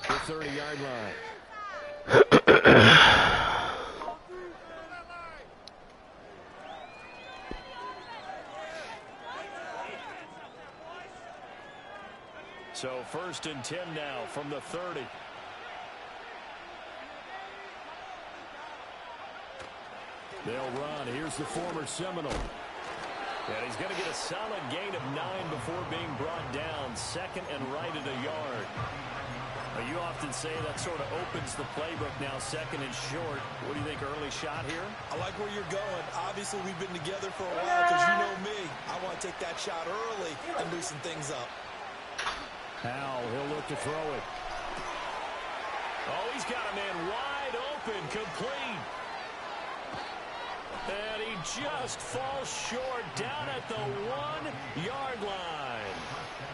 The 30-yard line. So 1st and 10 now from the 30. They'll run. Here's the former Seminole. And he's going to get a solid gain of 9 before being brought down. 2nd and right at a yard. You often say that sort of opens the playbook now, 2nd and short. What do you think, early shot here? I like where you're going. Obviously, we've been together for a while because you know me. I want to take that shot early and loosen things up. Howell, he'll look to throw it. Oh, he's got a man wide open, complete. And he just falls short down at the 1-yard line.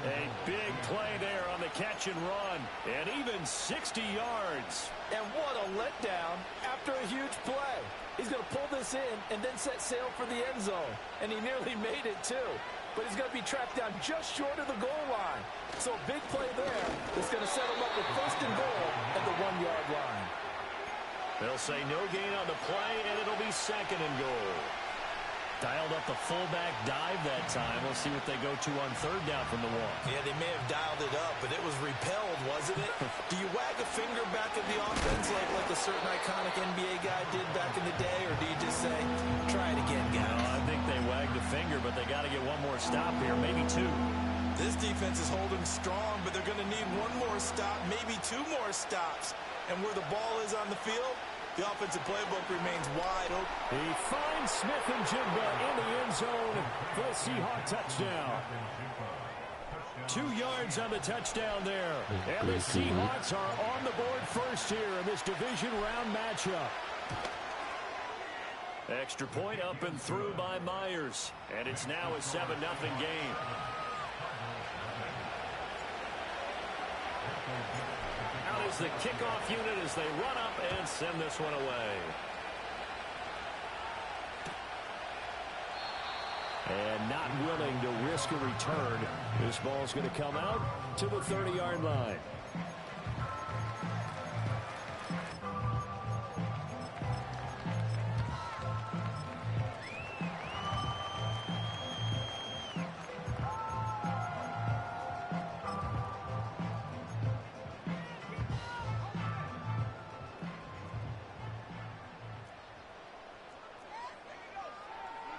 A big play there on the catch and run. And even 60 yards. And what a letdown after a huge play. He's going to pull this in and then set sail for the end zone. And he nearly made it too. But he's going to be tracked down just short of the goal line. So a big play there is going to set him up with 1st and goal at the 1-yard line. They'll say no gain on the play, and it'll be 2nd and goal. Dialed up the fullback dive that time. We'll see what they go to on 3rd down from the wall. Yeah, they may have dialed it up, but it was repelled, wasn't it? Do you wag a finger back at the offense like a certain iconic NBA guy did back in the day, or do you just say, try it again, guys? No, I think they wagged a finger, but they got to get one more stop here, maybe 2. This defense is holding strong, but they're going to need one more stop, maybe 2 more stops. And where the ball is on the field, the offensive playbook remains wide open. He finds Smith and Jigba in the end zone for the Seahawk touchdown. 2 yards on the touchdown there. And the Seahawks are on the board first here in this division round matchup. Extra point up and through by Myers. And it's now a 7-0 game. Out is the kickoff unit as they run up and send this one away. And not willing to risk a return. This ball's going to come out to the 30-yard line.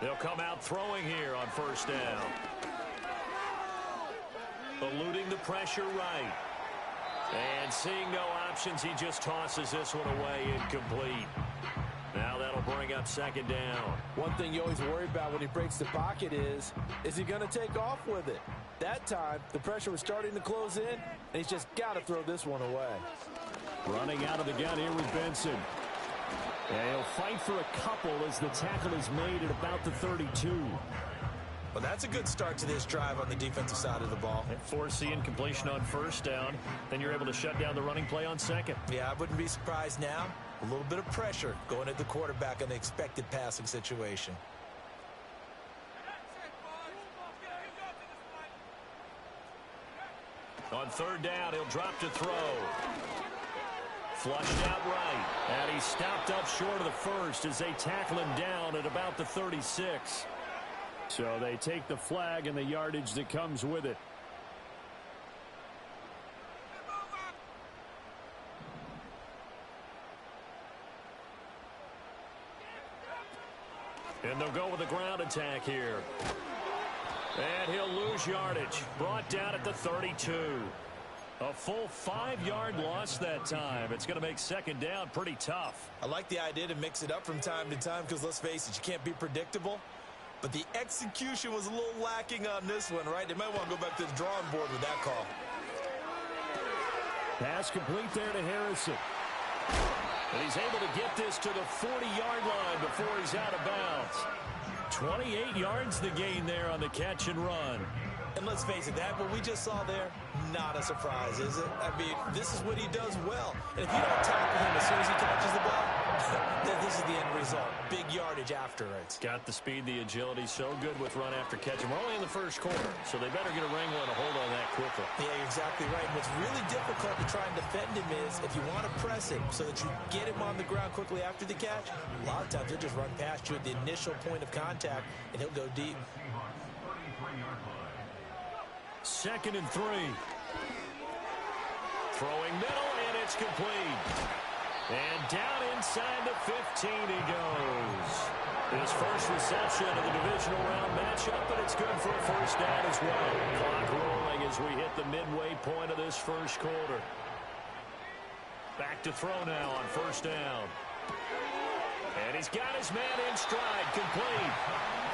They'll come out throwing here on 1st down. Eluding the pressure right. And seeing no options, he just tosses this one away, incomplete. Now that'll bring up 2nd down. One thing you always worry about when he breaks the pocket is he going to take off with it? That time, the pressure was starting to close in, and he's just got to throw this one away. Running out of the gun here with Benson. And he'll fight for a couple as the tackle is made at about the 32. Well, that's a good start to this drive on the defensive side of the ball. And forcing completion on 1st down. Then you're able to shut down the running play on 2nd. Yeah, I wouldn't be surprised now. A little bit of pressure going at the quarterback in the expected passing situation. On 3rd down, he'll drop to throw. Flushed out right. And he's stopped up short of the 1st as they tackle him down at about the 36. So they take the flag and the yardage that comes with it. And they'll go with a ground attack here. And he'll lose yardage. Brought down at the 32. A full 5-yard loss that time. It's going to make 2nd down pretty tough. I like the idea to mix it up from time to time because, let's face it, you can't be predictable. But the execution was a little lacking on this one, right? They might want to go back to the drawing board with that call. Pass complete there to Harrison. And he's able to get this to the 40-yard line before he's out of bounds. 28 yards the gain there on the catch and run. And let's face it, that what we just saw there, not a surprise, is it? I mean, this is what he does well. And if you don't tackle him as soon as he catches the ball, then this is the end result. Big yardage afterwards. Got the speed, the agility, so good with run after catch. And we're only in the first quarter, so they better get a wrangle and a hold on that quickly. Yeah, you're exactly right. And what's really difficult to try and defend him is if you want to press him so that you get him on the ground quickly after the catch, a lot of times he'll just run past you at the initial point of contact, and he'll go deep. 2nd and 3. Throwing middle, and it's complete. And down inside the 15 he goes. His first reception of the divisional round matchup, but it's good for a first down as well. Clock rolling as we hit the midway point of this first quarter. Back to throw now on first down. And he's got his man in stride, complete.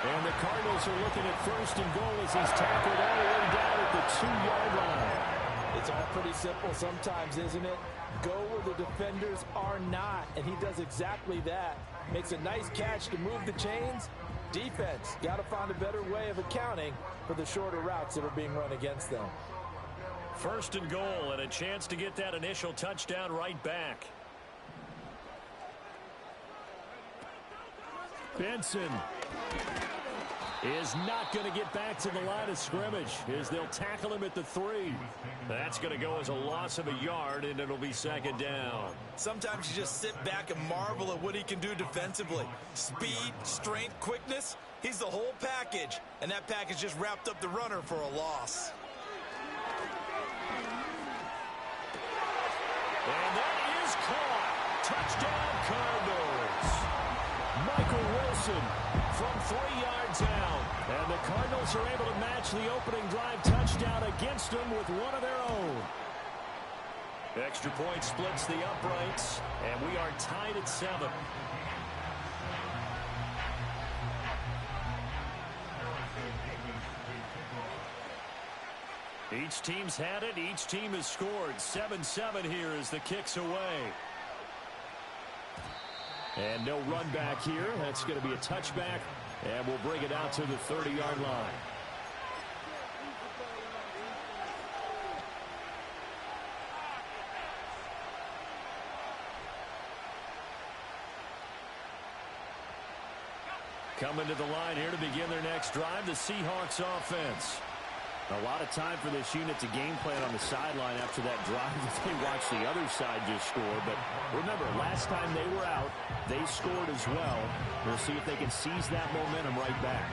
And the Cardinals are looking at 1st and goal as he's tackled all the way down at the 2-yard line. It's all pretty simple sometimes, isn't it? Go where the defenders are not, and he does exactly that. Makes a nice catch to move the chains. Defense, got to find a better way of accounting for the shorter routes that are being run against them. 1st and goal, and a chance to get that initial touchdown right back. Benson is not going to get back to the line of scrimmage as they'll tackle him at the 3. That's going to go as a loss of a yard, and it'll be 2nd down. Sometimes you just sit back and marvel at what he can do defensively. Speed, strength, quickness, he's the whole package. And that package just wrapped up the runner for a loss. And that is caught. Touchdown, Cardinals. Michael Wilson from 3 yards out. And the Cardinals are able to match the opening drive touchdown against them with one of their own. Extra point splits the uprights, and we are tied at 7. Each team's had it. Each team has scored. 7-7 here as the kick's away. And no run back here. That's going to be a touchback, and we'll bring it out to the 30-yard line. Coming to the line here to begin their next drive, the Seahawks offense. A lot of time for this unit to game plan on the sideline after that drive that they watched the other side just score. But remember, last time they were out, they scored as well. We'll see if they can seize that momentum right back.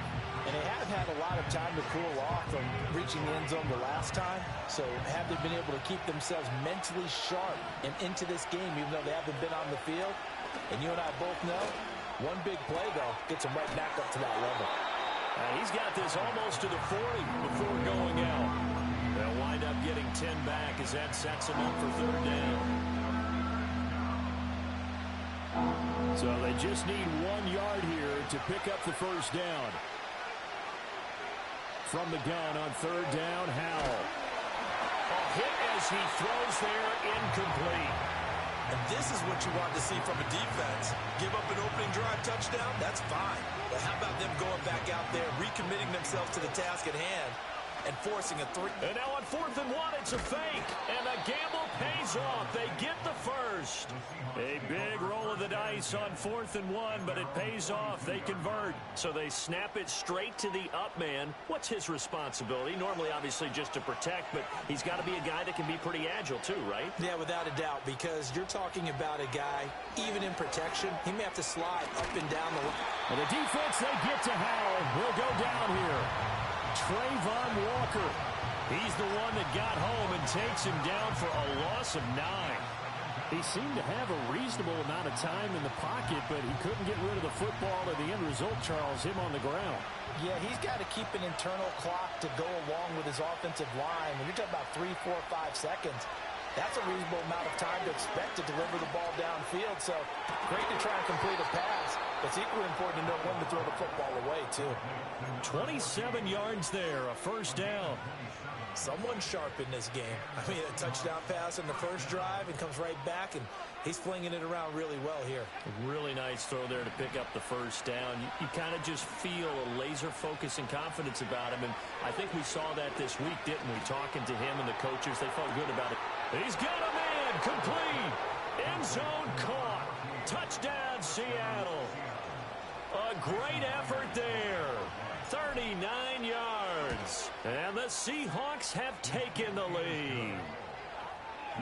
And they have had a lot of time to cool off from reaching the end zone the last time. So have they been able to keep themselves mentally sharp and into this game, even though they haven't been on the field? And you and I both know, one big play, though, gets them right back up to that level. He's got this almost to the 40 before going out. They'll wind up getting 10 back as that sets him up for 3rd down. So they just need 1 yard here to pick up the first down. From the gun on 3rd down, Howell. A hit as he throws there, incomplete. And this is what you want to see from a defense. Give up an opening drive touchdown, that's fine. But how about them going back out there, recommitting themselves to the task at hand, and forcing a 3. And now on 4th and 1, it's a fake. And the gamble pays off. They get the first. A big roll of the dice on 4th and 1, but it pays off. They convert. So they snap it straight to the up man. What's his responsibility? Normally, obviously, just to protect, but he's got to be a guy that can be pretty agile too, right? Yeah, without a doubt, because you're talking about a guy, even in protection, he may have to slide up and down the line. And the defense, they get to Howell. He'll go down here. Trayvon Walker. He's the one that got home and takes him down for a loss of 9. He seemed to have a reasonable amount of time in the pocket, but he couldn't get rid of the football, and the end result, Charles, him on the ground. Yeah, he's got to keep an internal clock to go along with his offensive line. When you're talking about 3, 4, 5 seconds, that's a reasonable amount of time to expect to deliver the ball downfield. So great to try and complete a pass. It's equally important to know when to throw the football away, too. 27 yards there, a first down. Someone sharp in this game. I mean, a touchdown pass in the first drive and comes right back, and he's flinging it around really well here. Really nice throw there to pick up the first down. You kind of just feel a laser focus and confidence about him, and I think we saw that this week, didn't we? Talking to him and the coaches, they felt good about it. He's got a man, complete, end zone caught, touchdown Seattle. A great effort there. 39 yards. And the Seahawks have taken the lead.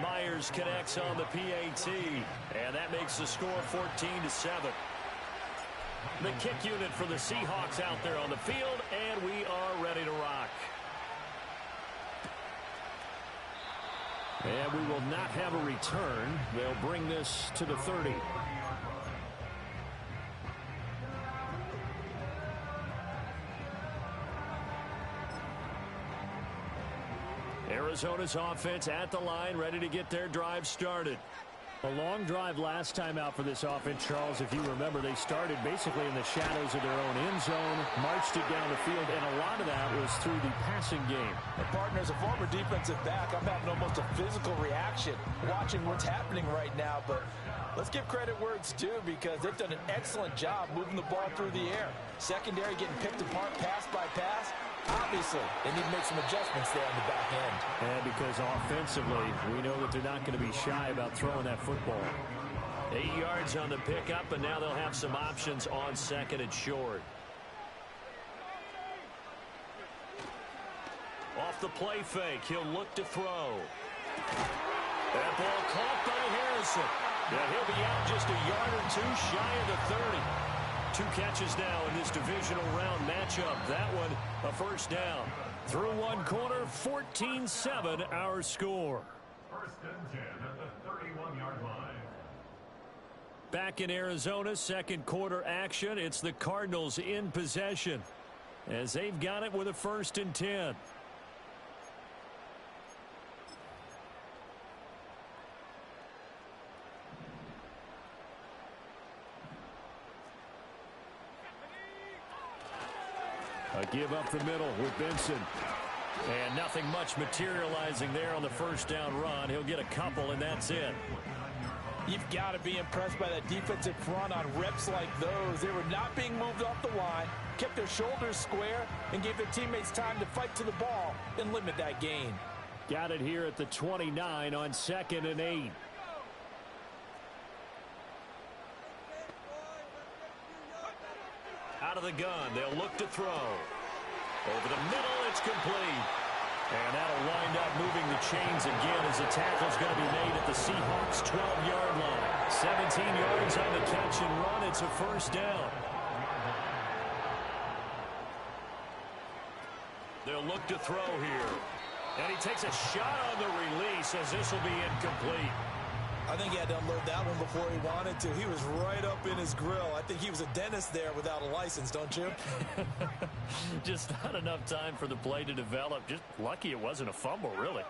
Myers connects on the PAT. And that makes the score 14-7. The kick unit for the Seahawks out there on the field. And we are ready to rock. And we will not have a return. They'll bring this to the 30. Arizona's offense at the line, ready to get their drive started. A long drive last time out for this offense, Charles. If you remember, they started basically in the shadows of their own end zone, marched it down the field, and a lot of that was through the passing game. And partner, as a former defensive back, I'm having almost a physical reaction watching what's happening right now. But let's give credit where it's due, because they've done an excellent job moving the ball through the air. Secondary getting picked apart pass by pass. Obviously, they need to make some adjustments there on the back end. And because offensively, we know that they're not going to be shy about throwing that football. 8 yards on the pickup, and now they'll have some options on second and short. Off the play fake, he'll look to throw. That ball caught by Harrison. Yeah, he'll be out just a yard or two shy of the 30. 2 catches now in this divisional round matchup. That one, a first down. Through one corner, 14-7 our score. First and 10 at the 31-yard line. Back in Arizona, second quarter action. It's the Cardinals in possession as they've got it with a first and 10. A give up the middle with Benson. And nothing much materializing there on the first down run. He'll get a couple, and that's it. You've got to be impressed by that defensive front on reps like those. They were not being moved off the line, kept their shoulders square, and gave their teammates time to fight to the ball and limit that gain. Got it here at the 29 on 2nd and 8. Out of the gun, they'll look to throw. Over the middle, it's complete. And that'll wind up moving the chains again as the tackle's going to be made at the Seahawks' 12-yard line. 17 yards on the catch and run. It's a first down. They'll look to throw here. And he takes a shot on the release as this will be incomplete. I think he had to unload that one before he wanted to. He was right up in his grill. I think he was a dentist there without a license, don't you? Just not enough time for the play to develop. Just lucky it wasn't a fumble, really.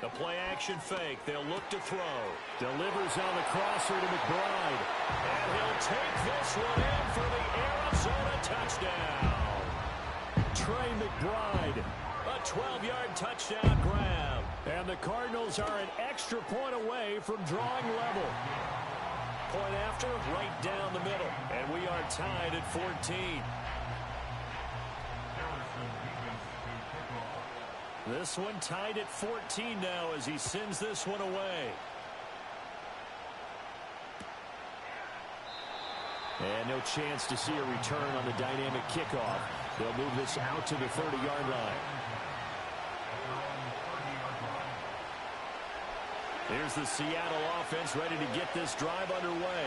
The play action fake. They'll look to throw. Delivers on the crosser to McBride. And he'll take this one in for the Arizona touchdown. Trey McBride. A 12-yard touchdown grab. And the Cardinals are an extra point away from drawing level. Point after, right down the middle. And we are tied at 14. This one tied at 14 now as he sends this one away. And no chance to see a return on the dynamic kickoff. They'll move this out to the 30-yard line. Here's the Seattle offense ready to get this drive underway.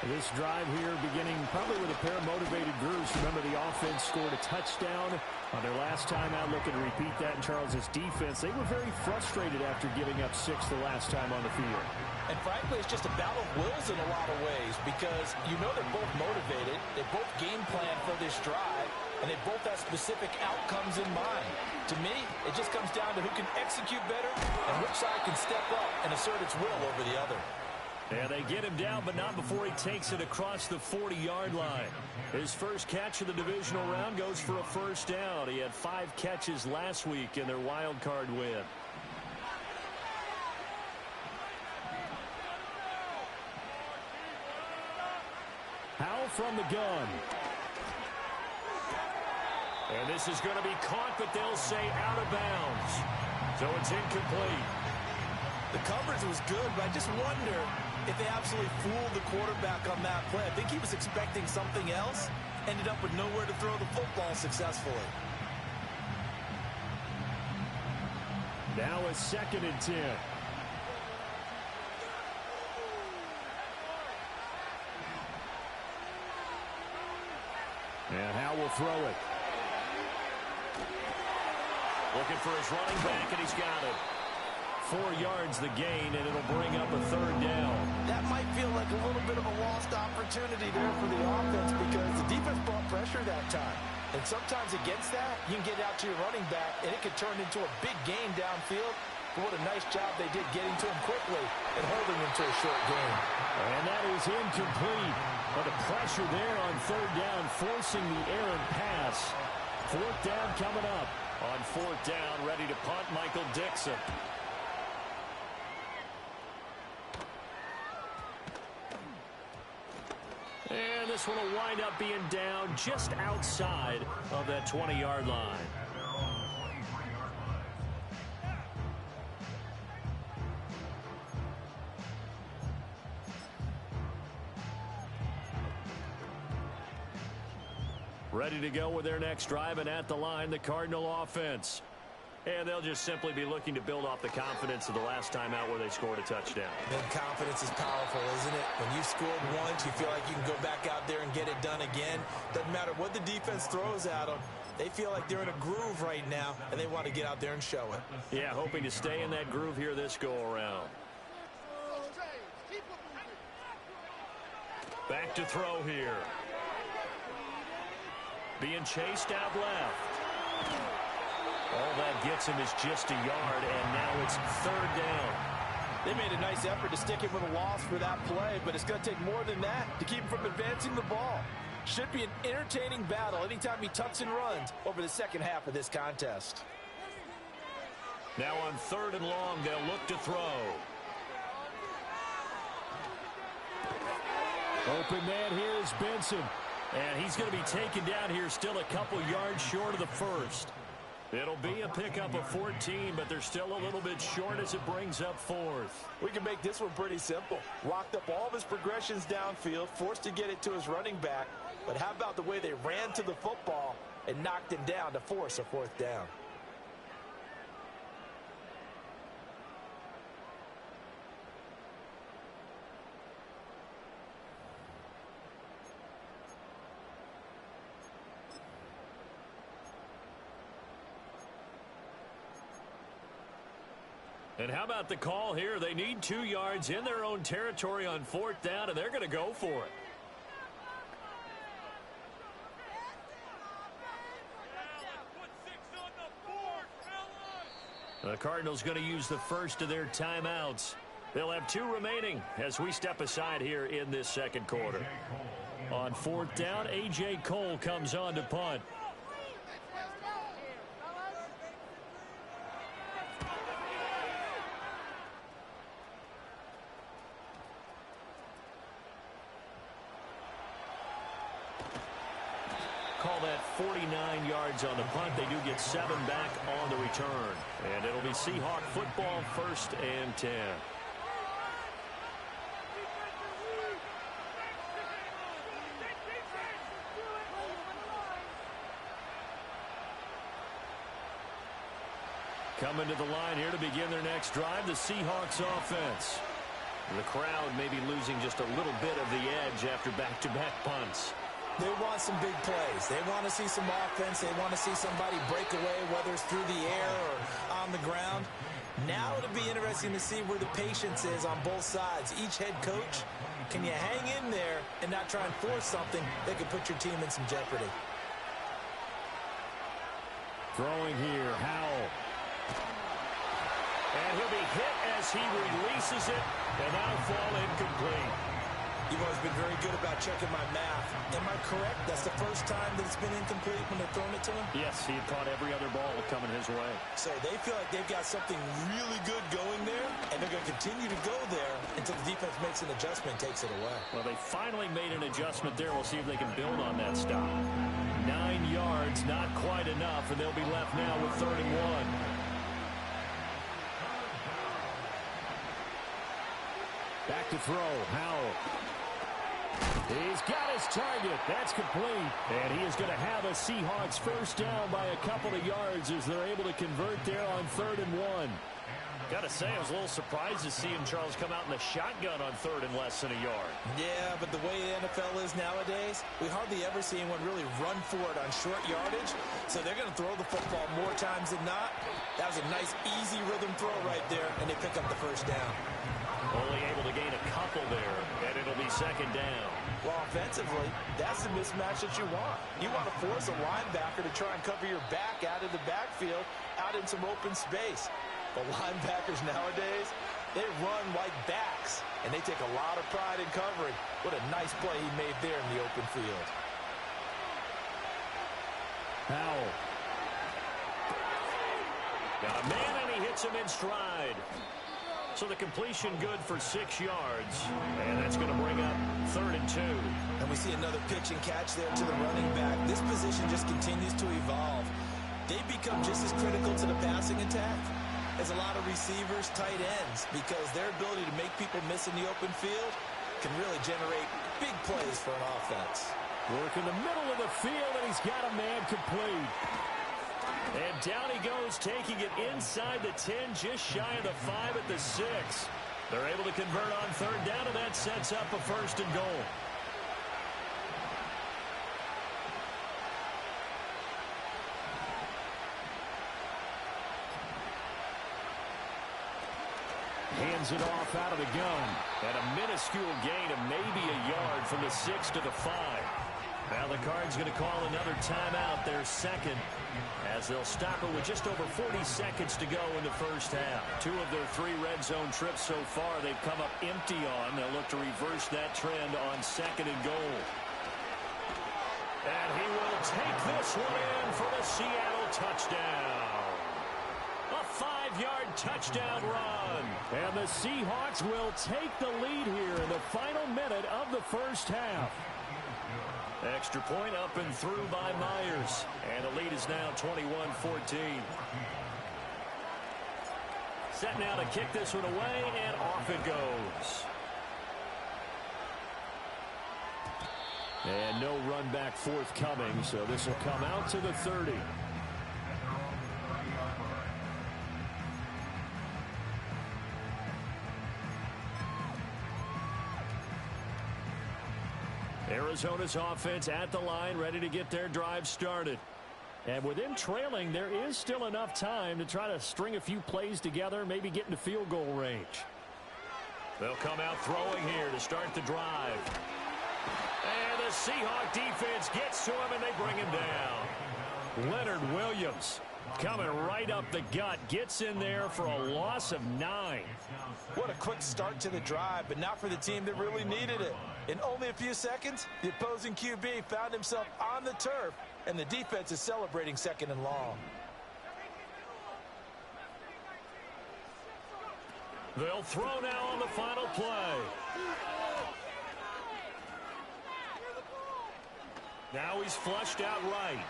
This drive here beginning probably with a pair of motivated groups. Remember, the offense scored a touchdown on their last time out. Looking to repeat that in Charles' defense. They were very frustrated after giving up 6 the last time on the field. And frankly, it's just a battle of wills in a lot of ways, because you know they're both motivated. They both game plan for this drive, and they both have specific outcomes in mind. To me, it just comes down to who can execute better and which side can step up and assert its will over the other. And they get him down, but not before he takes it across the 40-yard line. His first catch of the divisional round goes for a first down. He had 5 catches last week in their wild card win. Howell from the gun. And this is going to be caught, but they'll say out of bounds. So it's incomplete. The coverage was good, but I just wonder if they absolutely fooled the quarterback on that play. I think he was expecting something else, ended up with nowhere to throw the football successfully. Now a 2nd and 10. And Howell will throw it. Looking for his running back, and he's got it. 4 yards the gain, and it'll bring up a 3rd down. That might feel like a little bit of a lost opportunity there for the offense because the defense brought pressure that time. And sometimes against that, you can get out to your running back, and it could turn into a big gain downfield. But what a nice job they did getting to him quickly and holding him to a short gain. And that is incomplete. But the pressure there on 3rd down, forcing the errant pass. 4th down coming up. On 4th down, ready to punt, Michael Dixon. And this one will wind up being down just outside of that 20-yard line. Ready to go with their next drive, and at the line, the Cardinal offense. And they'll just simply be looking to build off the confidence of the last time out where they scored a touchdown. And confidence is powerful, isn't it? When you've scored once, you feel like you can go back out there and get it done again. Doesn't matter what the defense throws at them. They feel like they're in a groove right now, and they want to get out there and show it. Yeah, hoping to stay in that groove here this go-around. Back to throw here. Being chased out left. All that gets him is just a yard, and now it's 3rd down. They made a nice effort to stick him with a loss for that play, but it's going to take more than that to keep him from advancing the ball. Should be an entertaining battle anytime he tucks and runs over the second half of this contest. Now on 3rd and long, they'll look to throw. Open man here is Benson. And he's going to be taken down here still a couple yards short of the first. It'll be a pickup of 14, but they're still a little bit short as it brings up 4th. We can make this one pretty simple. Locked up all of his progressions downfield, forced to get it to his running back. But how about the way they ran to the football and knocked him down to force a 4th down? And how about the call here? They need 2 yards in their own territory on 4th down, and they're going to go for it. The Cardinals going to use the first of their timeouts. They'll have 2 remaining as we step aside here in this 2nd quarter. On 4th down, A.J. Cole comes on to punt. Call that 49 yards on the punt. They do get 7 back on the return. And it'll be Seahawk football, 1st and 10. Coming to the line here to begin their next drive, the Seahawks offense. The crowd may be losing just a little bit of the edge after back-to-back punts. They want some big plays. They want to see some offense. They want to see somebody break away, whether it's through the air or on the ground. Now it'll be interesting to see where the patience is on both sides. Each head coach, can you hang in there and not try and force something that could put your team in some jeopardy? Throwing here, Howell. And he'll be hit as he releases chases it, and that'll fall incomplete. You've always been very good about checking my math. Am I correct? That's the first time that it's been incomplete when they're throwing it to him? Yes, he had caught every other ball coming his way. So they feel like they've got something really good going there, and they're going to continue to go there until the defense makes an adjustment and takes it away. Well, they finally made an adjustment there. We'll see if they can build on that stop. 9 yards, not quite enough, and they'll be left now with 31. Back to throw, Howell. He's got his target. That's complete. And he is going to have a Seahawks first down by a couple of yards as they're able to convert there on 3rd and 1. Got to say, I was a little surprised to see him, Charles, come out in the shotgun on 3rd and less than a yard. Yeah, but the way the NFL is nowadays, we hardly ever see anyone really run for it on short yardage. So they're going to throw the football more times than not. That was a nice, easy rhythm throw right there, and they pick up the first down. Only able to gain a couple there, and it'll be 2nd down. Well, offensively, that's the mismatch that you want. You want to force a linebacker to try and cover your back out of the backfield, out in some open space. But linebackers nowadays, they run like backs, and they take a lot of pride in covering. What a nice play he made there in the open field. Howell. Got a man, and he hits him in stride. So the completion good for 6 yards, and that's going to bring up 3rd and 2. And we see another pitch and catch there to the running back. This position just continues to evolve. They become just as critical to the passing attack as a lot of receivers, tight ends, because their ability to make people miss in the open field can really generate big plays for an offense. Work in the middle of the field, and he's got a man complete. And down he goes, taking it inside the 10, just shy of the 5 at the 6. They're able to convert on 3rd down, and that sets up a 1st and goal. Hands it off out of the gun. And a minuscule gain of maybe a yard from the 6 to the 5. Now the Cards going to call another timeout, their 2nd, as they'll stop it with just over 40 seconds to go in the first half. 2 of their 3 red zone trips so far they've come up empty on. They'll look to reverse that trend on 2nd and goal. And he will take this one in for the Seattle touchdown. A 5-yard touchdown run. And the Seahawks will take the lead here in the final minute of the first half. Extra point up and through by Myers. And the lead is now 21-14. Set now to kick this one away, and off it goes. And no run back forthcoming, so this will come out to the 30. Arizona's offense at the line, ready to get their drive started. And with them trailing, there is still enough time to try to string a few plays together, maybe get into field goal range. They'll come out throwing here to start the drive. And the Seahawk defense gets to him, and they bring him down. Leonard Williams coming right up the gut, gets in there for a loss of 9. What a quick start to the drive, but not for the team that really needed it. In only a few seconds, the opposing QB found himself on the turf, and the defense is celebrating 2nd and long. They'll throw now on the final play. Now he's flushed out right.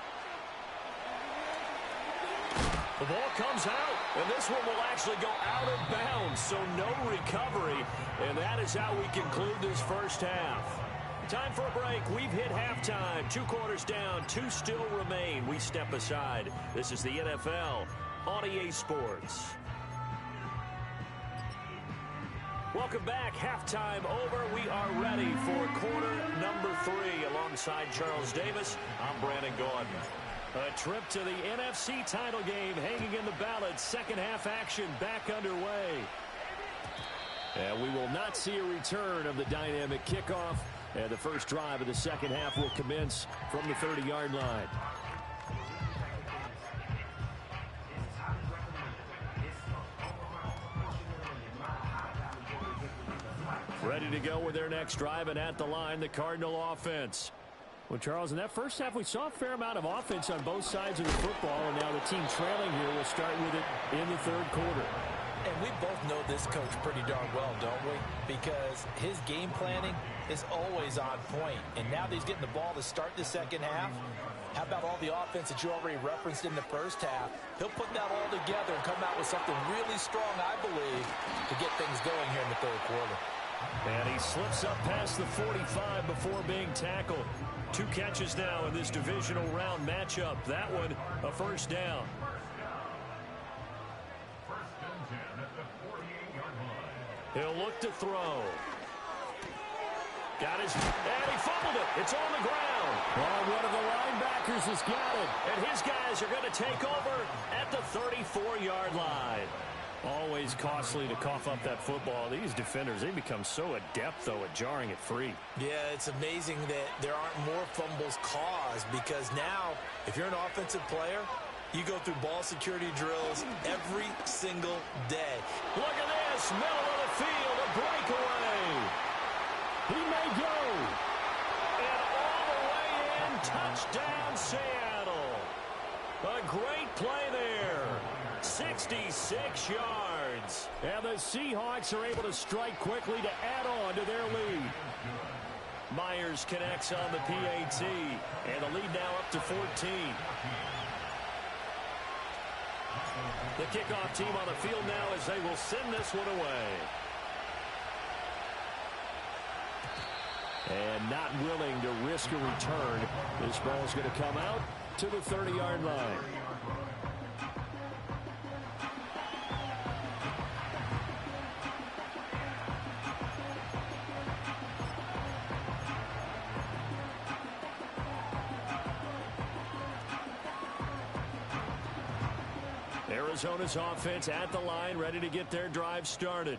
The ball comes out, and this one will actually go out of bounds, so no recovery, and that is how we conclude this first half. Time for a break. We've hit halftime. 2 quarters down, 2 still remain. We step aside. This is the NFL on EA Sports. Welcome back. Halftime over. We are ready for quarter number 3 alongside Charles Davis. I'm Brandon Gordon. A trip to the NFC title game hanging in the balance. Second half action back underway. And we will not see a return of the dynamic kickoff. And the first drive of the second half will commence from the 30-yard line. Ready to go with their next drive, and at the line, the Cardinal offense. Well, Charles, in that first half, we saw a fair amount of offense on both sides of the football, and now the team trailing here will start with it in the third quarter. And we both know this coach pretty darn well, don't we? Because his game planning is always on point. And now that he's getting the ball to start the second half, how about all the offense that you already referenced in the first half? He'll put that all together and come out with something really strong, I believe, to get things going here in the third quarter. And he slips up past the 45 before being tackled. 2 catches now in this divisional round matchup. That one, a first down. He'll look to throw. Got his, and he fumbled it. It's on the ground. Well, one of the linebackers has got it. And his guys are going to take over at the 34-yard line. Always costly to cough up that football. These defenders, they become so adept, though, at jarring it free. Yeah, it's amazing that there aren't more fumbles caused, because now, if you're an offensive player, you go through ball security drills every single day. Look at this, middle of the field, a breakaway. He may go. And all the way in, touchdown Seattle. A great play there. 66 yards. And the Seahawks are able to strike quickly to add on to their lead. Myers connects on the PAT. And the lead now up to 14. The kickoff team on the field now as they will send this one away. And not willing to risk a return. This ball is going to come out to the 30-yard line. Arizona's offense at the line, ready to get their drive started.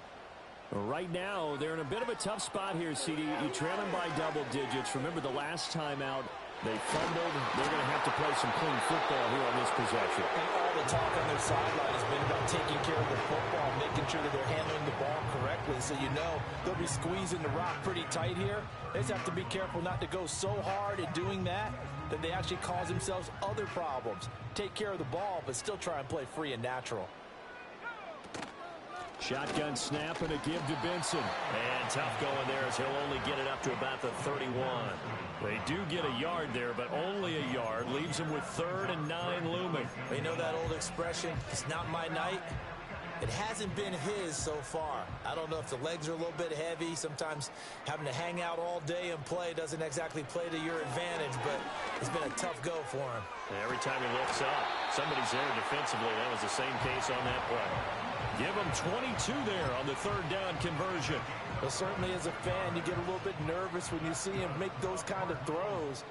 Right now, they're in a bit of a tough spot here, CD. You trail them by double digits. Remember the last time out, they fumbled. They're going to have to play some clean football here on this possession. And all the talk on their sideline has been about taking care of the football, making sure that they're handling the ball correctly. So you know they'll be squeezing the rock pretty tight here. They just have to be careful not to go so hard in doing that they actually cause themselves other problems. Take care of the ball, but still try and play free and natural. Shotgun snap and a give to Benson. And tough going there as he'll only get it up to about the 31. They do get a yard there, but only a yard. Leaves him with 3rd and 9 looming. You know that old expression, it's not my night? It hasn't been his so far. I don't know if the legs are a little bit heavy. Sometimes having to hang out all day and play doesn't exactly play to your advantage, but it's been a tough go for him. And every time he looks up, somebody's there defensively. That was the same case on that play. Give him 22 there on the 3rd down conversion. Well, certainly as a fan, you get a little bit nervous when you see him make those kind of throws.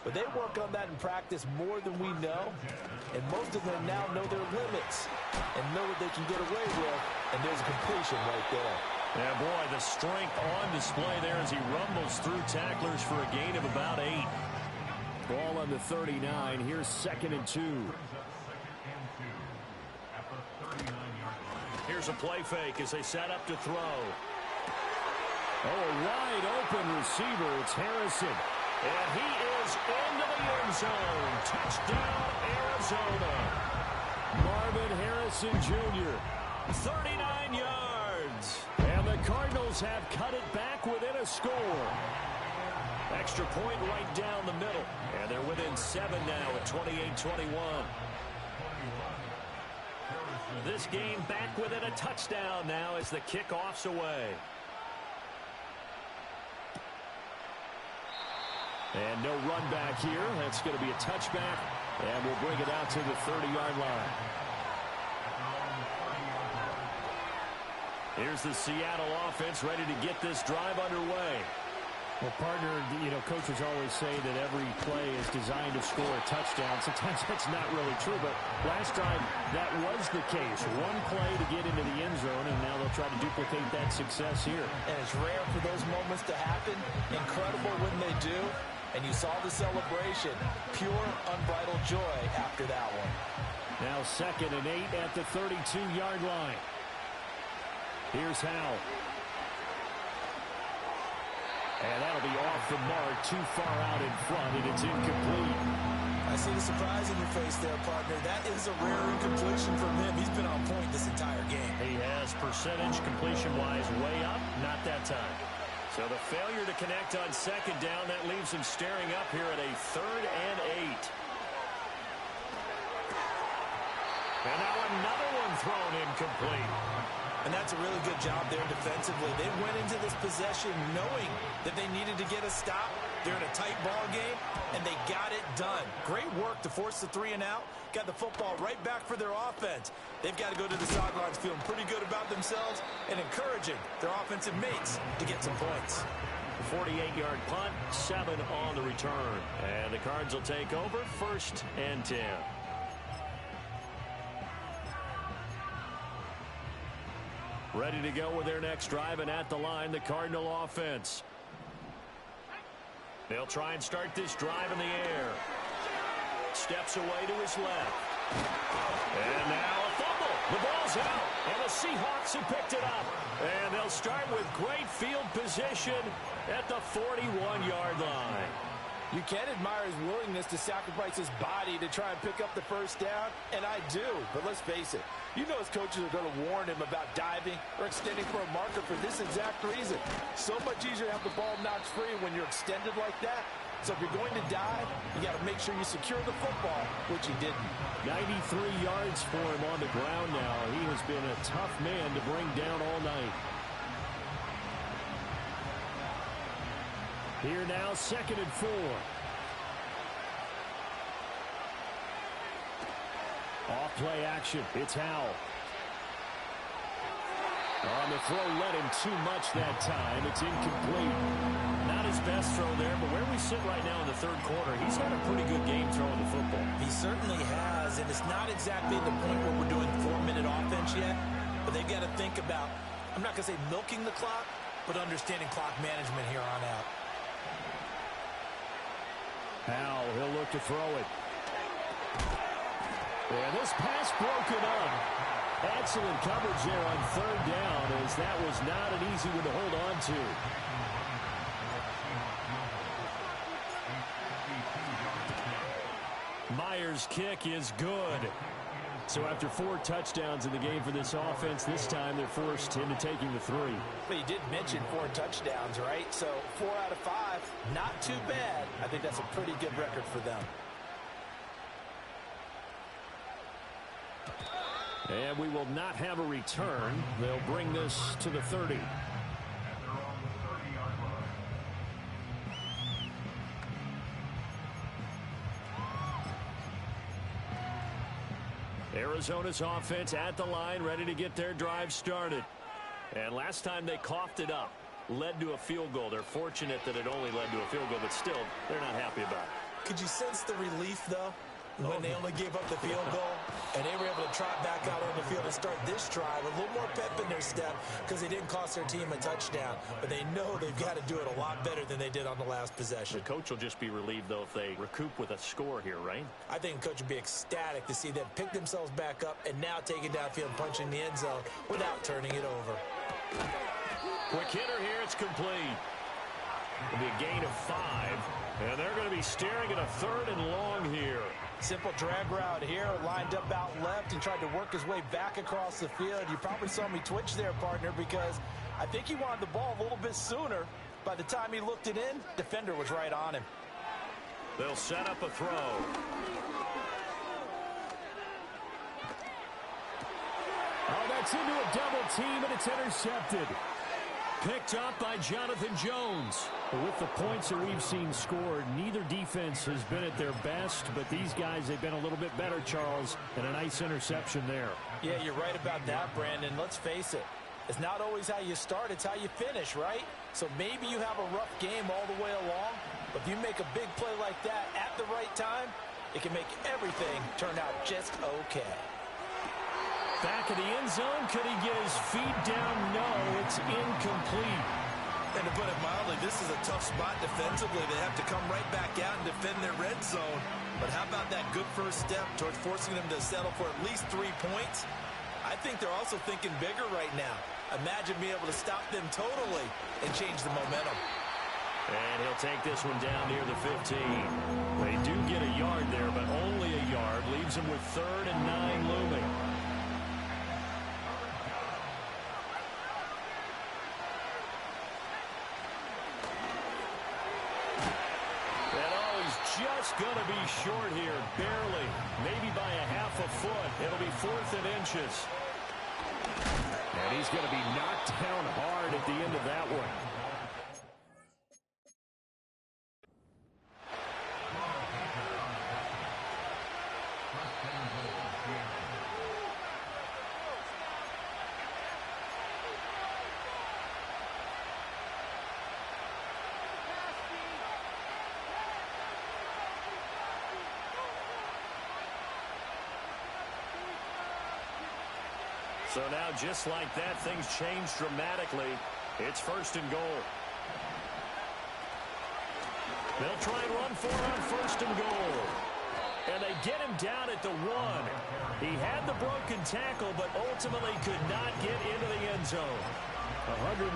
But they work on that in practice more than we know. And most of them now know their limits and know what they can get away with. And there's a completion right there. Yeah, boy, the strength on display there as he rumbles through tacklers for a gain of about 8. Ball on the 39. Here's 2nd and 2. Here's a play fake as they set up to throw. Oh, a wide open receiver. It's Harrison. And he is into the end zone. Touchdown, Arizona. Marvin Harrison Jr., 39 yards. And the Cardinals have cut it back within a score. Extra point right down the middle. And they're within 7 now at 28-21. This game back within a touchdown now as the kickoff's away. And no run back here. That's going to be a touchback. And we'll bring it out to the 30-yard line. Here's the Seattle offense ready to get this drive underway. Well, partner, you know, coaches always say that every play is designed to score a touchdown. Sometimes that's not really true, but last time that was the case. One play to get into the end zone, and now they'll try to duplicate that success here. And it's rare for those moments to happen. Incredible when they do. And you saw the celebration. Pure, unbridled joy after that one. Now 2nd and 8 at the 32-yard line. Here's Howell. And that'll be off the mark, too far out in front, and it's incomplete. I see the surprise in your face there, partner. That is a rare incompletion from him. He's been on point this entire game. He has percentage completion-wise way up, not that time. So the failure to connect on second down, that leaves him staring up here at a 3rd and 8. And now another one thrown incomplete. And that's a really good job there defensively. They went into this possession knowing that they needed to get a stop. They're in a tight ball game, and they got it done. Great work to force the 3 and out. Got the football right back for their offense. They've got to go to the sidelines feeling pretty good about themselves and encouraging their offensive mates to get some points. 48-yard punt, 7 on the return. And the Cards will take over, 1st and 10. Ready to go with their next drive, and at the line, the Cardinal offense. They'll try and start this drive in the air. Steps away to his left. And now a fumble. The ball's out, and the Seahawks have picked it up. And they'll start with great field position at the 41-yard line. You can admire his willingness to sacrifice his body to try and pick up the first down, and I do. But let's face it, you know his coaches are going to warn him about diving or extending for a marker for this exact reason. So much easier to have the ball knocked free when you're extended like that. So if you're going to dive, you got to make sure you secure the football, which he didn't. 93 yards for him on the ground now. He has been a tough man to bring down all night. Here now, 2nd and 4. Off play action. It's Howell. On the throw, led him too much that time. It's incomplete. Not his best throw there, but where we sit right now in the 3rd quarter, he's had a pretty good game throwing the football. He certainly has, and it's not exactly the point where we're doing 4-minute offense yet, but they've got to think about, I'm not going to say milking the clock, but understanding clock management here on out. Howell, he'll look to throw it. And this pass broken up. Excellent coverage there on 3rd down, as that was not an easy one to hold on to. Myers' kick is good. So after 4 touchdowns in the game for this offense, this time they're forced into taking the 3. But you did mention 4 touchdowns, right? So 4 out of 5, not too bad. I think that's a pretty good record for them. And we will not have a return. They'll bring this to the 30. Arizona's offense at the line, ready to get their drive started. And last time they coughed it up, led to a field goal. They're fortunate that it only led to a field goal, but still, they're not happy about it. Could you sense the relief, though, when they only gave up the field goal and they were able to trot back out on the field and start this drive? A little more pep in their step because they didn't cost their team a touchdown, but they know they've got to do it a lot better than they did on the last possession. The coach will just be relieved, though, if they recoup with a score here, right? I think the coach would be ecstatic to see them pick themselves back up and now take it downfield and punch in the end zone without turning it over. Quick hitter here, it's complete. It'll be a gain of 5, and they're going to be staring at a 3rd and long here. Simple drag route here, lined up out left and tried to work his way back across the field. You probably saw me twitch there, partner, because I think he wanted the ball a little bit sooner. By the time he looked it in, defender was right on him. They'll set up a throw. Oh, that's into a double team, and it's intercepted. Picked up by Jonathan Jones. With the points that we've seen scored, neither defense has been at their best, but these guys, they've been a little bit better, Charles, and a nice interception there. Yeah, you're right about that, Brandon. Let's face it. It's not always how you start, it's how you finish, right? So maybe you have a rough game all the way along, but if you make a big play like that at the right time, it can make everything turn out just okay. Back in the end zone, could he get his feet down? No, it's incomplete. And to put it mildly, this is a tough spot defensively. They have to come right back out and defend their red zone. But how about that good first step towards forcing them to settle for at least 3 points? I think they're also thinking bigger right now. Imagine being able to stop them totally and change the momentum. And he'll take this one down near the 15. They do get a yard there, but only a yard. Leaves them with 3rd and 9 looming. Just going to be short here, barely, maybe by a half a foot. It'll be 4th and inches. And he's going to be knocked down hard at the end of that one. So now, just like that, things change dramatically. It's 1st and goal. They'll try and run for it on 1st and goal. And they get him down at the 1. He had the broken tackle, but ultimately could not get into the end zone. 109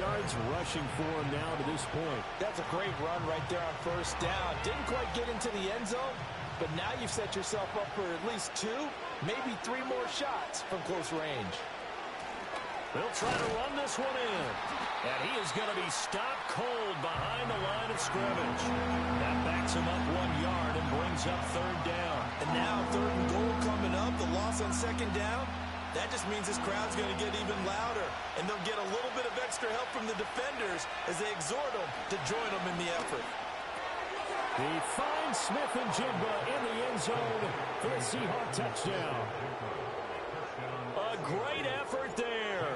yards rushing for him now to this point. That's a great run right there on 1st down. Didn't quite get into the end zone, but now you've set yourself up for at least 2, maybe 3 more shots from close range. They'll try to run this one in. And he is going to be stopped cold behind the line of scrimmage. That backs him up 1 yard and brings up 3rd down. And now 3rd and goal coming up. The loss on 2nd down. That just means this crowd's going to get even louder. And they'll get a little bit of extra help from the defenders as they exhort them to join them in the effort. He finds Smith and Jigba in the end zone for a Seahawk touchdown. A great effort there.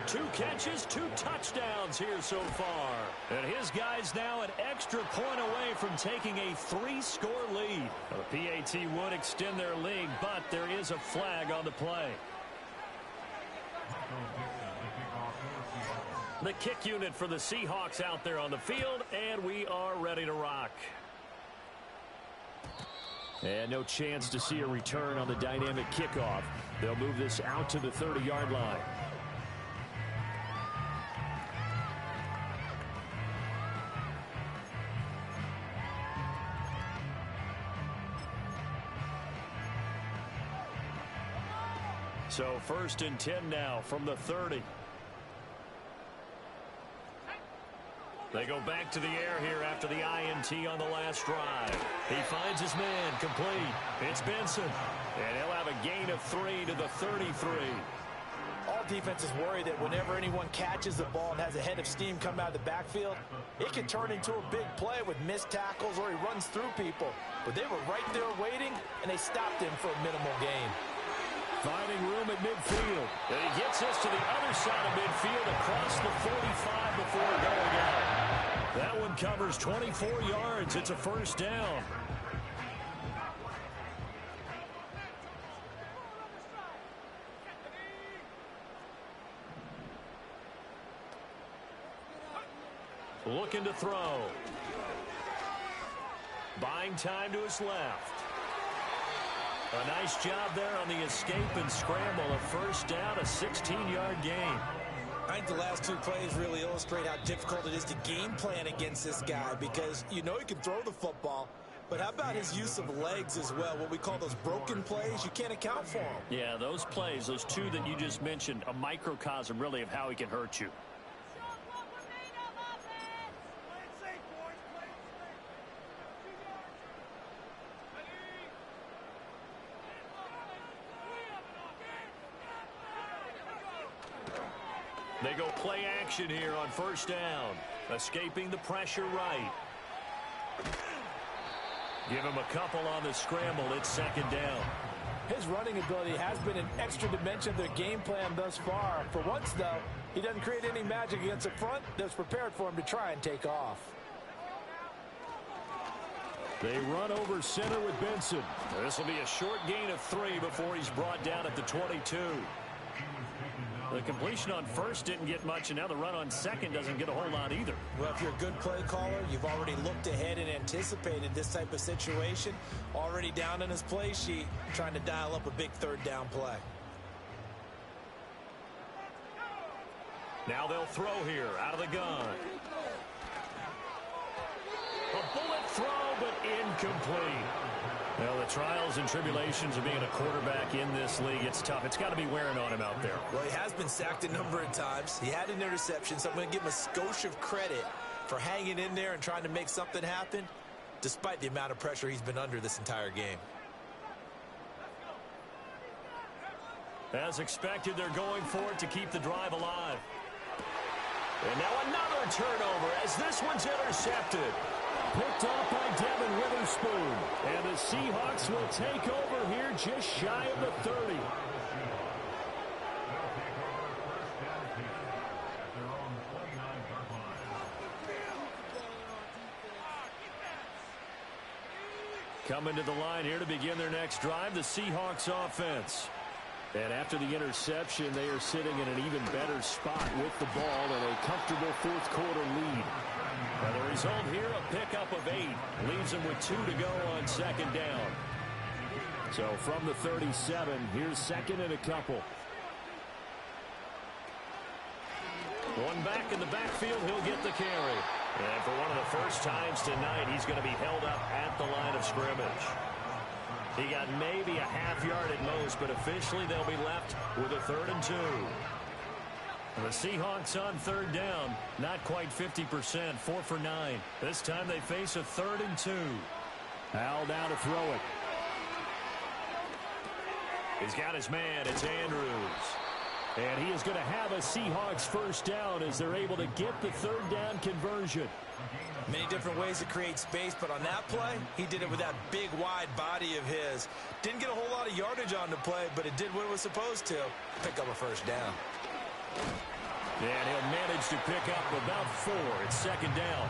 2 catches, 2 touchdowns here so far. And his guys now an extra point away from taking a 3-score lead. The PAT would extend their lead, but there is a flag on the play. The kick unit for the Seahawks out there on the field, and we are ready to rock. And no chance to see a return on the dynamic kickoff. They'll move this out to the 30-yard line. So 1st and 10 now from the 30. They go back to the air here after the INT on the last drive. He finds his man complete. It's Benson. And he'll have a gain of 3 to the 33. All defenses worry that whenever anyone catches the ball and has a head of steam come out of the backfield, it can turn into a big play with missed tackles or he runs through people. But they were right there waiting, and they stopped him for a minimal gain. Finding room at midfield. And he gets us to the other side of midfield across the 45 before going out. That one covers 24 yards. It's a 1st down. Looking to throw. Buying time to his left. A nice job there on the escape and scramble. A 1st down, a 16-yard gain. I think the last 2 plays really illustrate how difficult it is to game plan against this guy because you know he can throw the football, but how about his use of legs as well? What we call those broken plays, you can't account for them. Yeah, those plays, those 2 that you just mentioned, a microcosm really of how he can hurt you. They go play action here on 1st down. Escaping the pressure right. Give him a couple on the scramble. It's 2nd down. His running ability has been an extra dimension of their game plan thus far. For once, though, he doesn't create any magic against the front that's prepared for him to try and take off. They run over center with Benson. This will be a short gain of 3 before he's brought down at the 22. The completion on 1st didn't get much, and now the run on 2nd doesn't get a whole lot either. Well, if you're a good play caller, you've already looked ahead and anticipated this type of situation. Already down in his play sheet, trying to dial up a big 3rd down play. Now they'll throw here out of the gun. incomplete. Well, the trials and tribulations of being a quarterback in this league, it's tough. It's got to be wearing on him out there. Well, he has been sacked a number of times. He had an interception, so I'm going to give him a skosh of credit for hanging in there and trying to make something happen, despite the amount of pressure he's been under this entire game. As expected, they're going for it to keep the drive alive. And now another turnover as this one's intercepted. Picked off by Devin Witherspoon. And the Seahawks will take over here just shy of the 30. Coming to the line here to begin their next drive, the Seahawks offense. And after the interception, they are sitting in an even better spot with the ball and a comfortable fourth quarter lead. Now the result here, a pickup of 8. Leaves them with 2 to go on second down. So from the 37, here's second and a couple. One back in the backfield, he'll get the carry. And for one of the first times tonight, he's going to be held up at the line of scrimmage. He got maybe a half yard at most, but officially they'll be left with a 3rd and 2. And the Seahawks on third down, not quite 50%, 4 for 9. This time they face a 3rd and 2. Al now to throw it. He's got his man, it's Andrews. And he is going to have a Seahawks first down as they're able to get the 3rd down conversion. Many different ways to create space, but on that play, he did it with that big, wide body of his. Didn't get a whole lot of yardage on the play, but it did what it was supposed to. Pick up a first down. And he'll manage to pick up about 4. It's second down.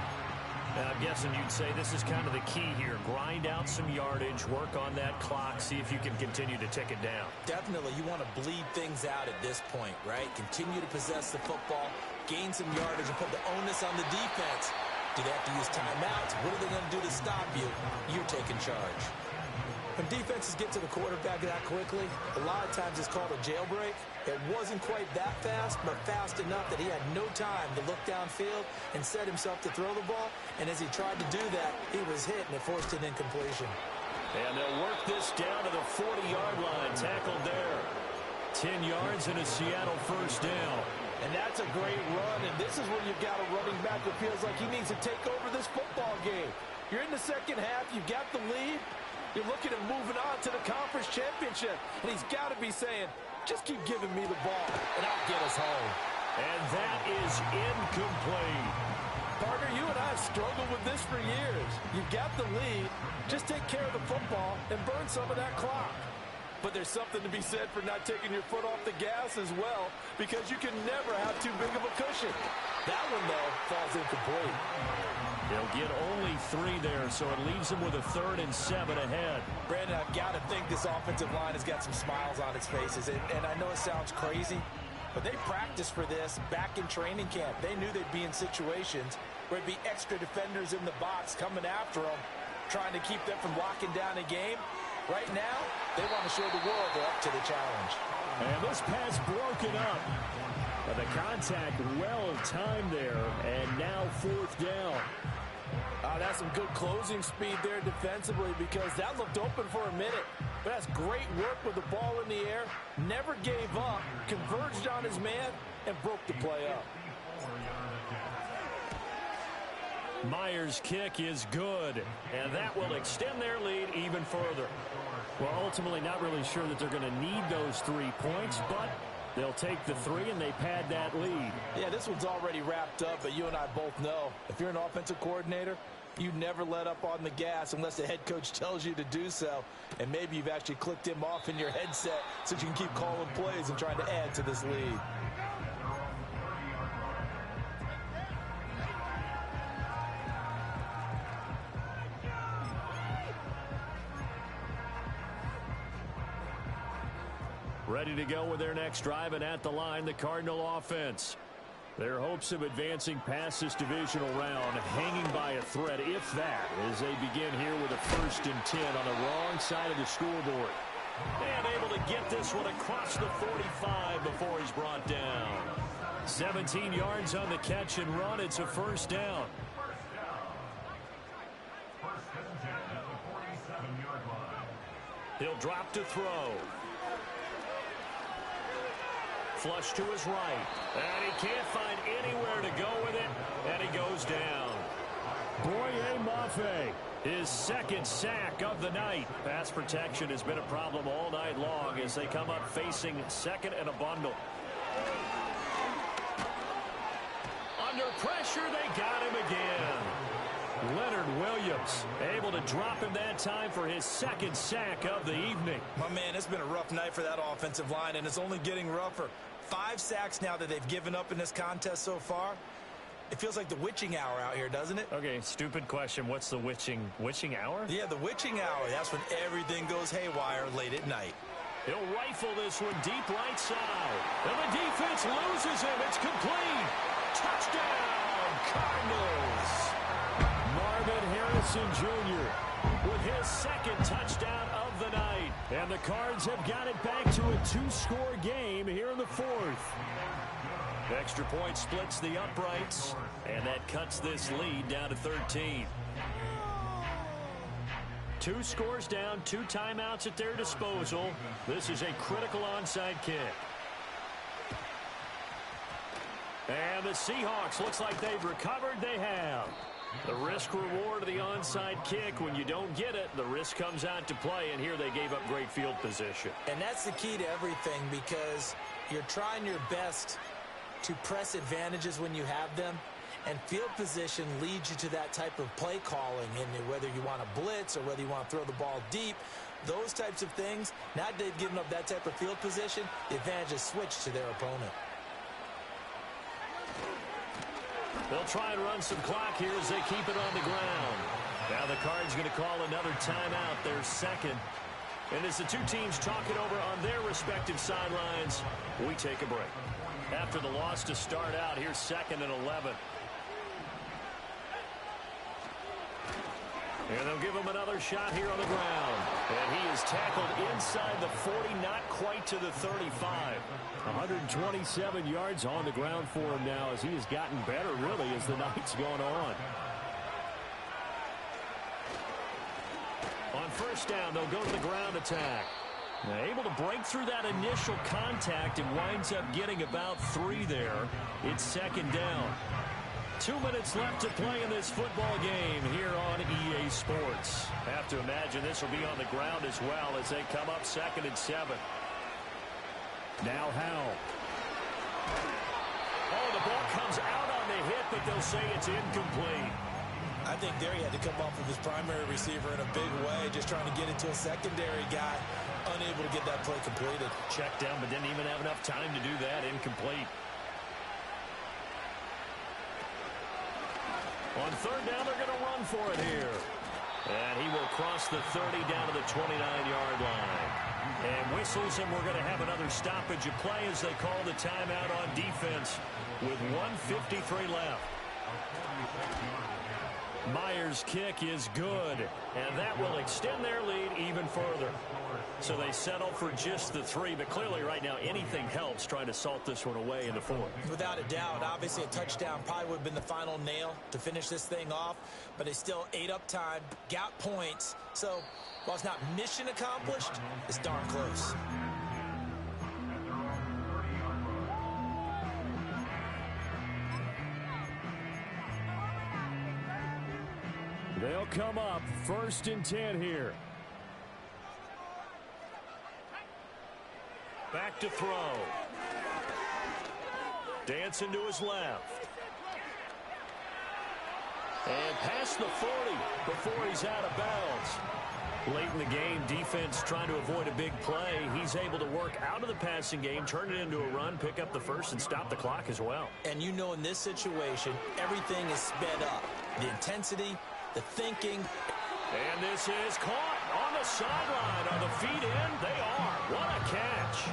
Now, I'm guessing you'd say this is kind of the key here. Grind out some yardage, work on that clock, see if you can continue to tick it down. Definitely, you want to bleed things out at this point, right? Continue to possess the football, gain some yardage, and put the onus on the defense. Do they have to use timeouts? What are they going to do to stop you? You're taking charge. When defenses get to the quarterback that quickly, a lot of times it's called a jailbreak. It wasn't quite that fast, but fast enough that he had no time to look downfield and set himself to throw the ball. And as he tried to do that, he was hit, and it forced an incompletion. And they'll work this down to the 40-yard line. Tackled there. 10 yards and a Seattle first down. And that's a great run, and this is where you've got a running back who feels like he needs to take over this football game. You're in the second half, you got the lead, you're looking at moving on to the conference championship, and he's got to be saying, just keep giving me the ball, and I'll get us home. And that is incomplete. Partner, you and I have struggled with this for years. You've got the lead, just take care of the football and burn some of that clock. But there's something to be said for not taking your foot off the gas as well, because you can never have too big of a cushion. That one, though, falls incomplete. They'll get only 3 there, so it leaves them with a 3rd and 7 ahead. Brandon, I've got to think this offensive line has got some smiles on its faces. And I know it sounds crazy, but they practiced for this back in training camp. They knew they'd be in situations where there'd be extra defenders in the box coming after them, trying to keep them from locking down a game. Right now, they want to show the world they're up to the challenge. And this pass broken up. But the contact well timed there, and now 4th down. That's some good closing speed there defensively, because that looked open for a minute. But that's great work with the ball in the air. Never gave up, converged on his man, and broke the play up. Myers' kick is good, and that will extend their lead even further. Well, ultimately not really sure that they're going to need those 3 points, but they'll take the 3 and they pad that lead. Yeah, this one's already wrapped up, but you and I both know if you're an offensive coordinator, you never let up on the gas unless the head coach tells you to do so. And maybe you've actually clicked him off in your headset so you can keep calling plays and trying to add to this lead. Ready to go with their next drive, and at the line, the Cardinal offense. Their hopes of advancing past this divisional round hanging by a thread, if that, as they begin here with a 1st and 10 on the wrong side of the scoreboard. And able to get this one across the 45 before he's brought down. 17 yards on the catch and run. It's a first down. He'll drop to throw. Flush to his right. And he can't find anywhere to go with it. And he goes down. Boye Mafe, his second sack of the night. Pass protection has been a problem all night long as they come up facing second and a bundle. Under pressure, they got him again. Leonard Williams able to drop him that time for his second sack of the evening. My man, it's been a rough night for that offensive line, and it's only getting rougher. 5 sacks now that they've given up in this contest so far. It feels like the witching hour out here, doesn't it? Okay, stupid question. What's the witching hour? Yeah, the witching hour. That's when everything goes haywire late at night. He'll rifle this one deep right side. And the defense loses him. It's complete. Touchdown, Cardinals. Marvin Harrison Jr. with his second touchdown of the night. And the Cards have got it back to a 2-score game here in the fourth. Extra point splits the uprights, and that cuts this lead down to 13. 2 scores down, 2 timeouts at their disposal. This is a critical onside kick. And the Seahawks, looks like they've recovered. They have. The risk-reward of the onside kick, when you don't get it, the risk comes out to play, and here they gave up great field position. And that's the key to everything, because you're trying your best to press advantages when you have them, and field position leads you to that type of play calling, and whether you want to blitz or whether you want to throw the ball deep, those types of things. Now that they've given up that type of field position, the advantage is switched to their opponent. They'll try and run some clock here as they keep it on the ground. Now the Cards going to call another timeout, their second. And as the two teams talk it over on their respective sidelines, we take a break. After the loss to start out, here's 2nd and 11. And they'll give him another shot here on the ground. And he is tackled inside the 40, not quite to the 35. 127 yards on the ground for him now as he has gotten better, really, as the night's gone on. On first down, they'll go to the ground attack. Now, able to break through that initial contact and winds up getting about 3 there. It's 2nd down. 2 minutes left to play in this football game here on EA Sports. Have to imagine this will be on the ground as well as they come up 2nd and 7. Now Howell. Oh, the ball comes out on the hit, but they'll say it's incomplete. I think there he had to come off of his primary receiver in a big way, just trying to get it to a secondary guy, unable to get that play completed. Checked down, but didn't even have enough time to do that. Incomplete. On 3rd down, they're going to run for it here. And he will cross the 30 down to the 29-yard line. And whistles, and we're going to have another stoppage of play as they call the timeout on defense with 1:53 left. Myers' kick is good, and that will extend their lead even further. So they settle for just the 3, but clearly right now anything helps trying to salt this one away in the 4th. Without a doubt, obviously a touchdown probably would have been the final nail to finish this thing off, but they still ate up time, got points. So while it's not mission accomplished, it's darn close. They'll come up 1st and 10 here. Back to throw. Dancing to his left. And past the 40 before he's out of bounds. Late in the game, defense trying to avoid a big play. He's able to work out of the passing game, turn it into a run, pick up the first, and stop the clock as well. And you know in this situation, everything is sped up. The intensity, the thinking. And this is caught on the sideline. Are the feet in? They are. What a catch.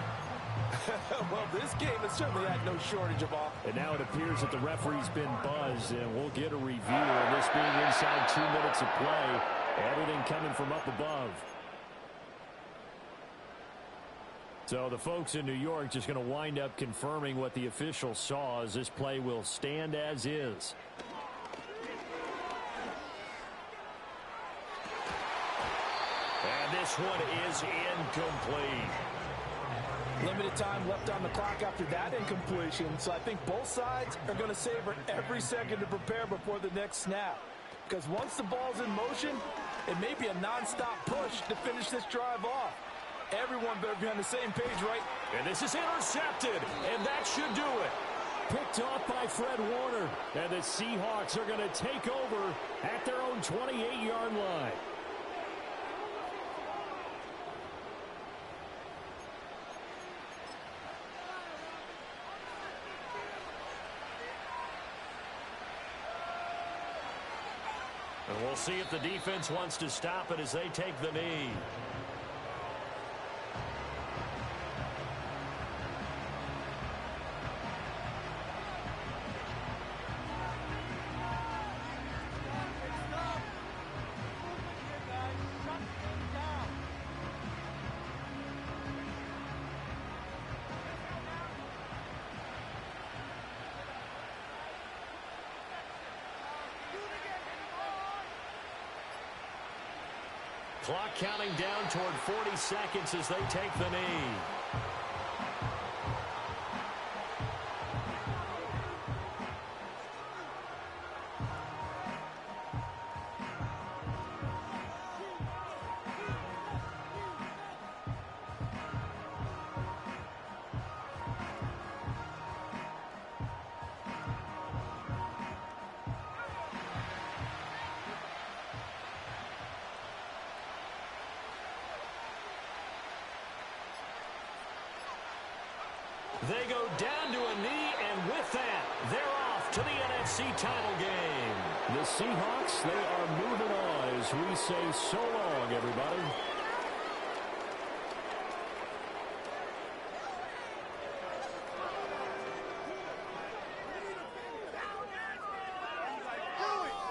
Well, this game has certainly had no shortage of offense. And now it appears that the referee's been buzzed, and we'll get a review. And this being inside 2 minutes of play, everything coming from up above. So the folks in New York just going to wind up confirming what the official saw, as this play will stand as is. And this one is incomplete. Limited time left on the clock after that incompletion, so I think both sides are going to savor every second to prepare before the next snap. Because once the ball's in motion, it may be a nonstop push to finish this drive off. Everyone better be on the same page, right? And this is intercepted, and that should do it. Picked off by Fred Warner. And the Seahawks are going to take over at their own 28-yard line. And we'll see if the defense wants to stop it as they take the knee. Clock counting down toward 40 seconds as they take the knee. They go down to a knee, and with that, they're off to the NFC title game. The Seahawks, they are moving on as we say so long, everybody.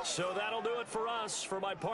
So that'll do it for us. For my part.